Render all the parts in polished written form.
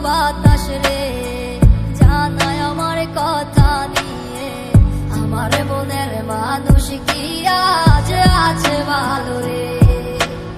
বাতাস রে জানায় আমার কথা নিয়ে। আমার মনের মানুষ কি আজ আছে ভালো রে?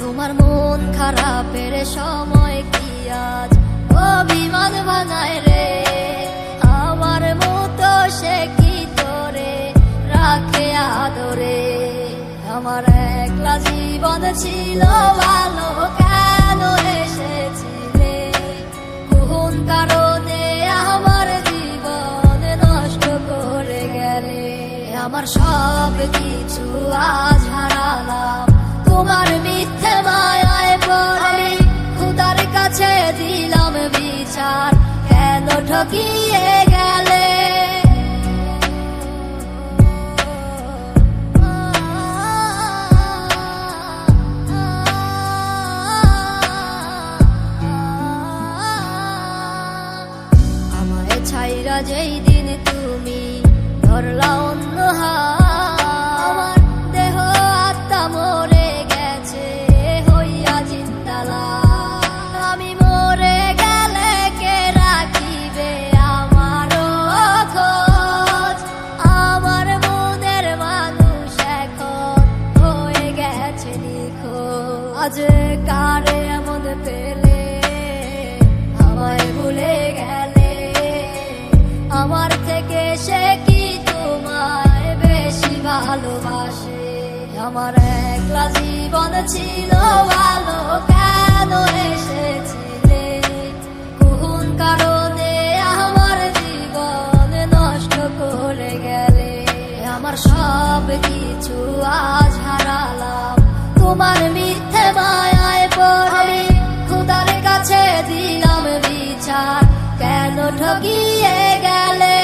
তোমার মন খারাপের সময় কি আজ অভিমান বানায় রে? আমার মতো সে কি তোরে রাখে আদরে? আমার একলা জীবন ছিল ভালো, কেন এসেছিলে? কোন কারণে আমার জীবন নষ্ট করে গেলে? আমার সব কিছু আজ হারালাম তোমার মিথ্যে মায়ায় পড়ে। খুদার কাছে দিলাম বিচার, কেন ঠকিয়ে গেলে? আমায় ছাইরা যেই দিন তুমি ধরলা অন্য হাত, আমার দেহ আত্মা মরে গেছে হইয়া জিন্দালা। আমি মরে গেলে কে রাখিবে আমারও খোঁজ? আমার মনের মানুষ এখন হয়ে গেছে নিখোঁজ। আজ কারে এমন পেলে আমায় ভুলে গেলে? আমার থেকে সে কি তোমায় বেশি ভালোবাসে? আমার একলা জীবন ছিল ভালো, কেন এসেছিলে? কোন কারণে আমার জীবন নষ্ট করে গেলে? আমার সব কিছু আজ হারালাম তোমার মিথ্যে মায়ায় পড়ে। খুদার কাছে দিলাম বিচার, কেন ঠকিয়ে গেলে?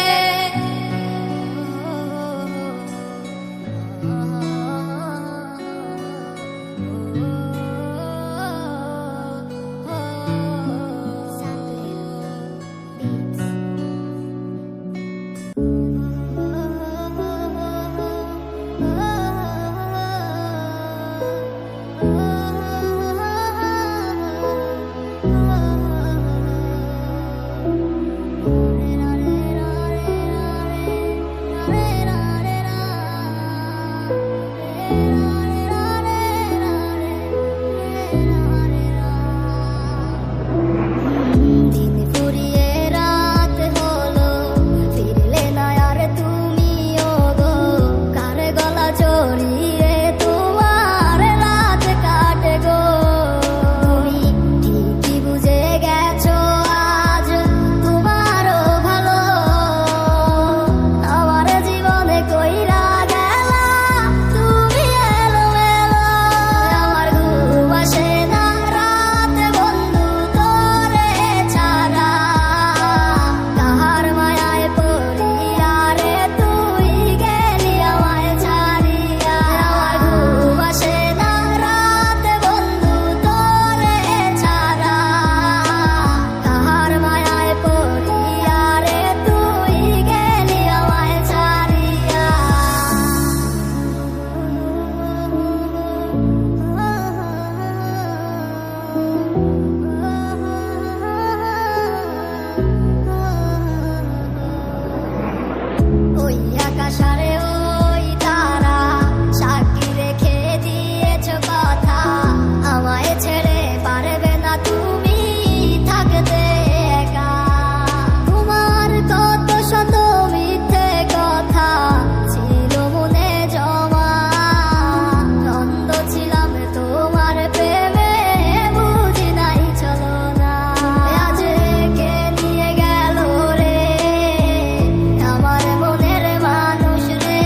রে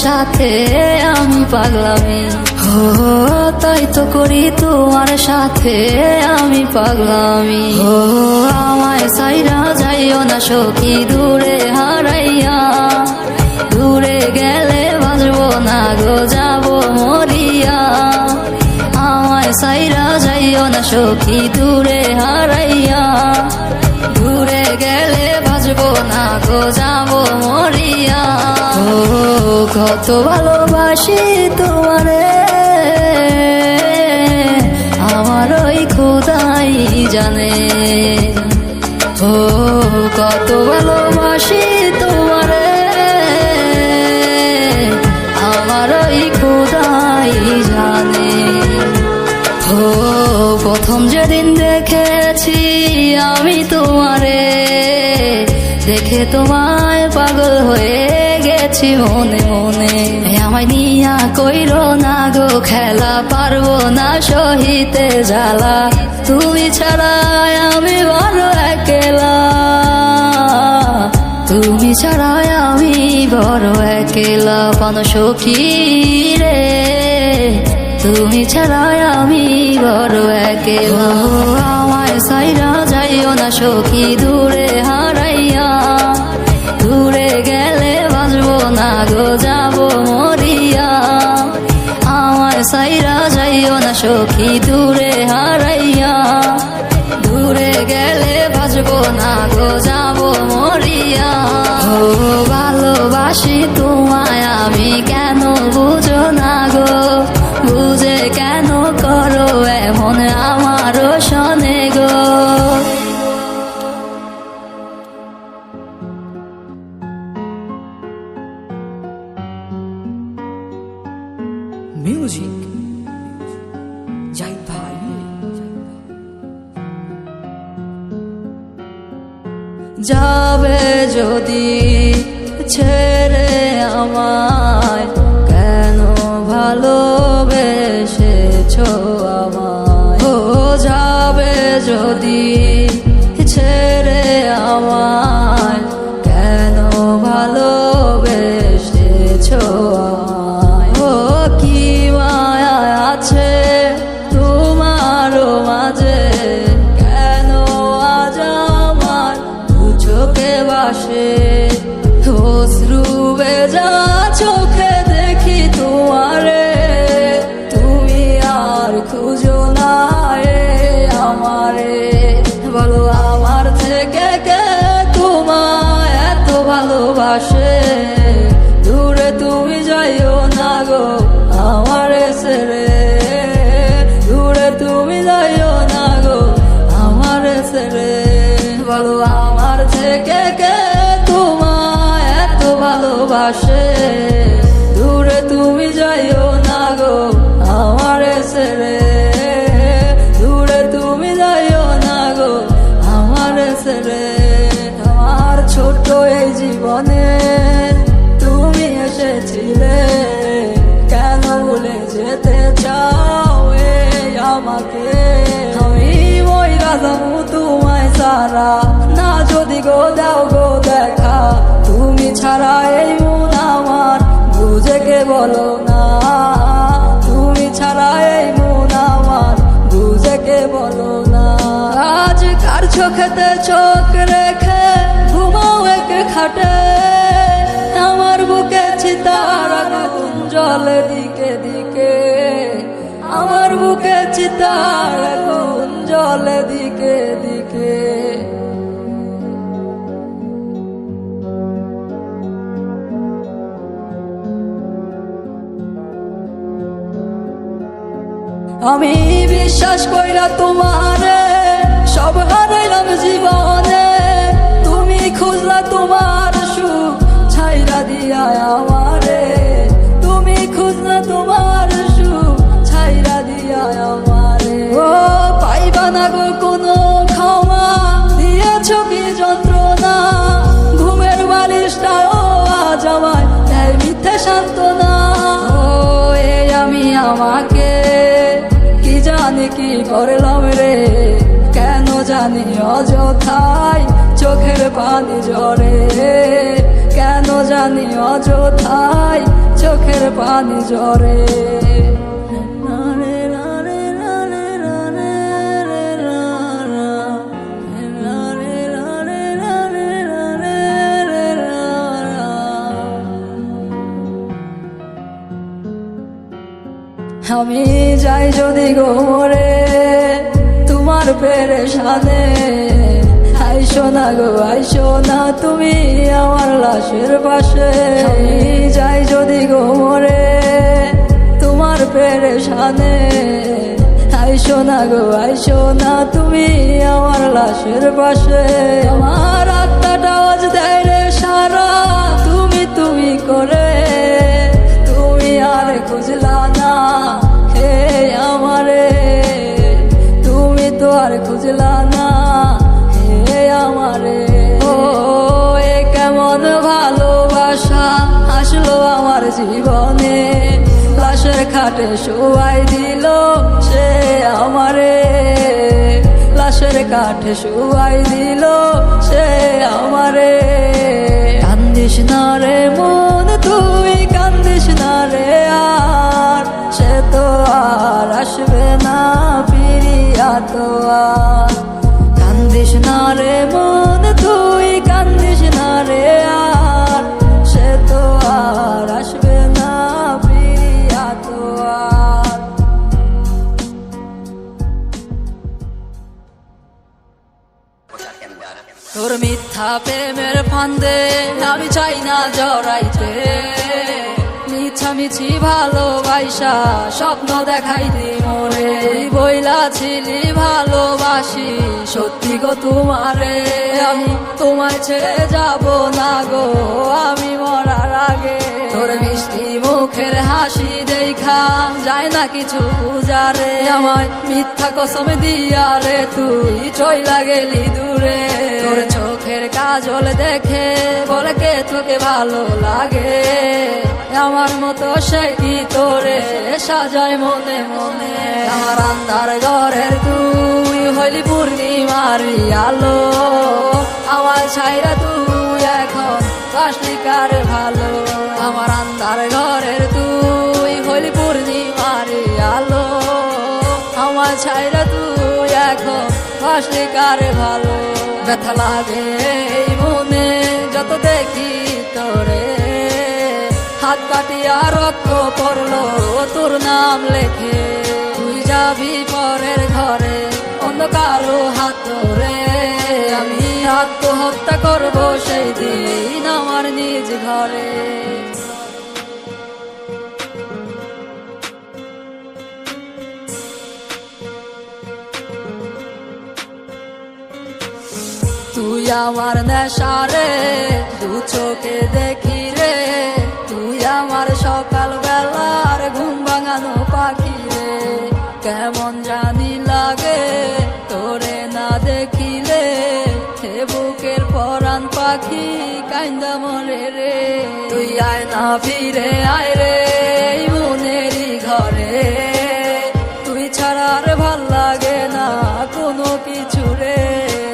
সাথে আমি পাগলামি, ও তাই তো করি তোমার সাথে আমি পাগলামি। ও আমায় সাইরা যাইও না সখী দূরে হারাইয়া, দূরে গেলে বাজবো না গো যাবো মরিয়া। আমায় সাইরা যাইও না সখী দূরে হারাইয়া, দূরে গেলে বাজবো না গো যাবো মরিয়া। ও কত ভালোবাসি তোমারে আমার ওই খোদাই জানে, ও কত ভালোবাসি তোমারে আমার ওই খোদাই জানে। ও প্রথম যেদিন দেখেছি আমি তোমারে, দেখে তোমায় পাগল হয়ে গেছি মনে মনে। আমায় নিয়া কইরো না গো খেলা, পারবো না সহিতে জ্বালা, তুমি ছাড়া আমি বড় একলা, তুমি ছাড়া আমি বড় একলা পান সখী রে, তুমি ছাড়া আমি বড় একলা। আমায় সাইরা যাইও না সখী দূরে হারাইয়া, দূরে গেলে বাজবো না গো যাবো মরিয়া। আমায় সাইরা যাইও না সখী দূরে হারাইয়া, দূরে গেলে বাজবো না গো যাবো মরিয়া। ও ভালোবাসি তোমায় আমি কেন বুঝো না গো, বুঝে কেন করো এমন আমারও শোনে গো। মিউজিক জাহিদ ভাই। যাবে যদি ছেড়ে আমায়, কেন ভালোবেসেছো আমায়। ও যাবে যদি ছেড়ে আমায়, কেন ভালোবেসেছো আমায়। ও কি মায়া আছে তোমার মাঝে, কেন আজ আমার দু চোখে বাসে অশ্রু বেজা চোখে দেখি তোমারে, তুমি আর খুঁজো না রে আমারে। বলো আমার থেকে কে তোমায় এত ভালোবাসে, দূরে তুমি যাইও না গো আমারে ছেড়ে, দূরে তুমি যাইও না গো আমারে ছেড়ে। বলো আমার থেকে কে তোমায় এত ভালোবাসে, দূরে তুমি যাইও না গো আমারে ছেড়ে, দূরে তুমি যাইও না গো আমারে ছেড়ে। আমার ছোট এই জীবনে তুমি এসেছিলে, কেন ভুলে যেতে চাও এই আমাকে। আমি ওই রাজামু তোমায় সারা না, যদি গো দাও গো দেখা, তুমি ছাড়া এই মন আমার বুঝে কে বলো না, তুমি ছাড়া এই মন আমার বুঝে কে বলো না। আজ কার চোখেতে চোখ রেখে ঘুমাও এক খাটে, আমার বুকে চিতার আগুন জ্বলে দিকে দিকে, আমার বুকে চিতার আগুন জ্বলে দিকে দিকে। আমি বিশ্বাস কইরা তোমারে সব হারাইলাম জীবনে, তুমি খুঁজলা তোমার সুখ ছাইরা দিয়া আমারে, তুমি খুঁজলা তোমার সুখ ছাইরা দিয়া আমারে। ও পাইবা না গো কোনো ক্ষমা, দিয়েছ কি যন্ত্রণা, ঘুমের বালিশটাও আজ আমায় দেয় মিথ্যে সান্ত্বনা। ও এই আমি আমাকে কি জানি কি করলাম রে, কেন জানি অযথাই চোখের পানি ঝরে, কেন জানি অযথাই চোখের পানি ঝরে। আমি যাই যদি গো মরে তোমার পেরেশানে, আইসো না গো আইসো না তুমি আমার লাশের পাশে। আমি যাই যদি গো মরে তোমার পেরেশানে, আইসো না গো আইসো না তুমি আমার লাশের পাশে। আমার আত্মাটা আজ দেয় রে সারা তুমি তুমি করে, তুমি আর খুঁজলা না হে আমারে, তুমি তো আর খুঁজলা না হে আমারে। ও এ কেমন ভালোবাসা আসলো আমার জীবনে, লাশের খাটে শোয়াই দিল সে আমারে, লাশের কাঠে শোয়াই দিল সে আমারে। কান্দিস না রে মন তুই কান্দিস না রে আর, সে তো আর আসবে না ফিরিয়া তো আর। কান্দিস না রে মন তুই কান্দিস না রে আর, সে তো আর আসবে না ফিরিয়া তো আর। তোর মিথ্যা প্রেমের ফান্দে আমি চাই না জড়াইতে, মিছামিছি ভালোবাসা স্বপ্ন দেখাইতে মোরে। বইলা ছিলি ভালোবাসি সত্যি গো তোমারে, আমি তোমায় ছেড়ে যাব না গো আমি মরার আগে। তোর মিষ্টি মুখের হাসি দেখা যায় না কিছু বুঝারে, আমায় মিথ্যা কসম দিয়া রে তুই চইলা গেলি দূরে। তোর চোখের কাজল দেখে বলে কে তোকে ভালো লাগে, আমার মতো সে কি তোরে সাজায় মনে মনে। আমার আন্ধার ঘরের তুই হইলি পূর্ণিমারি আলো, আমার ছাইরা তুই এখন বাসলি কার ভালো। আমার আন্ধার ঘরের তুই হইলি পূর্ণিমারি আলো, আমার ছাইরা তুই এখন বাসলি কার ভালো। ব্যথা লাগে এই মনে যত দেখি তোরে, হাত কাটিয়া রক্ত পড়লো তোর নাম লেখে। তুই যাবি পরের ঘরে অন্ধকারও হাত ধরে, আমি আত্মহত্যা করবো সেই দিন আমার নিজ ঘরে। তুই আমার নেশা রে দু চোখে দেখি রে, তুই আমার সকাল বেলার ঘুম ভাঙানো পাখি রে। কেমন জানি লাগে তোরে না দেখিলে, হে বুকের পরাণ পাখি কাইন্দা মরে রে। তুই আয় না ফিরে আয় রে এই মনেরই ঘরে, তুই ছাড়া আর ভাল লাগে না কোনো কিছু রে।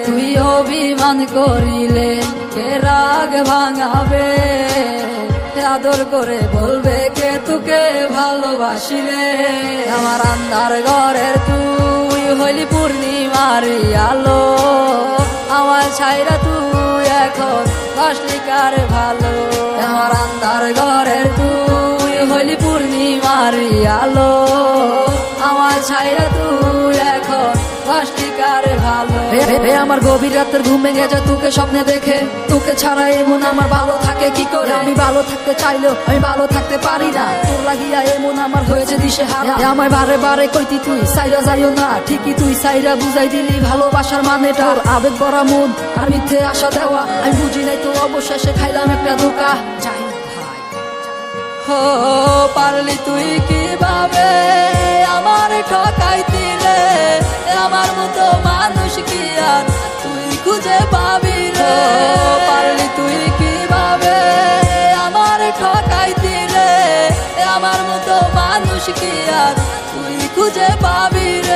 তুই অভিমান করিলে কে রাগ ভাঙাবে, আদর করে বলবে কে তোকে ভালোবাসিলে। আমার আন্ধার ঘরের তুই হইলি পূর্ণিমারি আলো, আমার ছাইরা তুই এখন বাসলি কার ভালো। আমার আন্ধার ঘরের তুই হইলি পূর্ণিমারি আলো, আমার ছাইরা তুই এখন বাসলি কার ভালো। আমার গভীর রাতের ঘুম ভেঙে যায় তোকে স্বপ্নে দেখে, তোকে ছাড়া এমন আমার ভালো থাকে কি করে। আমি ভালো থাকতে চাইলেও আমি ভালো থাকতে পারি না, তোর লাগিয়া এমন আমার হয়েছে দিশে হারা। আমায় বারে বারে কইতি তুই সাইরা যাইও না, ঠিকই তুই সাইরা বুঝাই দিলি ভালোবাসার মানেটা। আবেগ ভরা মন আর মিথ্যে আশা দেওয়া আমি বুঝি নাই, তো অবশেষে খাইলাম একটা ধোকা। হো পারলি তুই কিভাবে আমার ঠকাইতি রে, আমার মতো মানুষ কি আর তুই খুঁজে পাবি রে। পারলি তুই কিভাবে আমার ঠকাইতি রে, আমার মতো মানুষ কি আর তুই খুঁজে পাবি রে।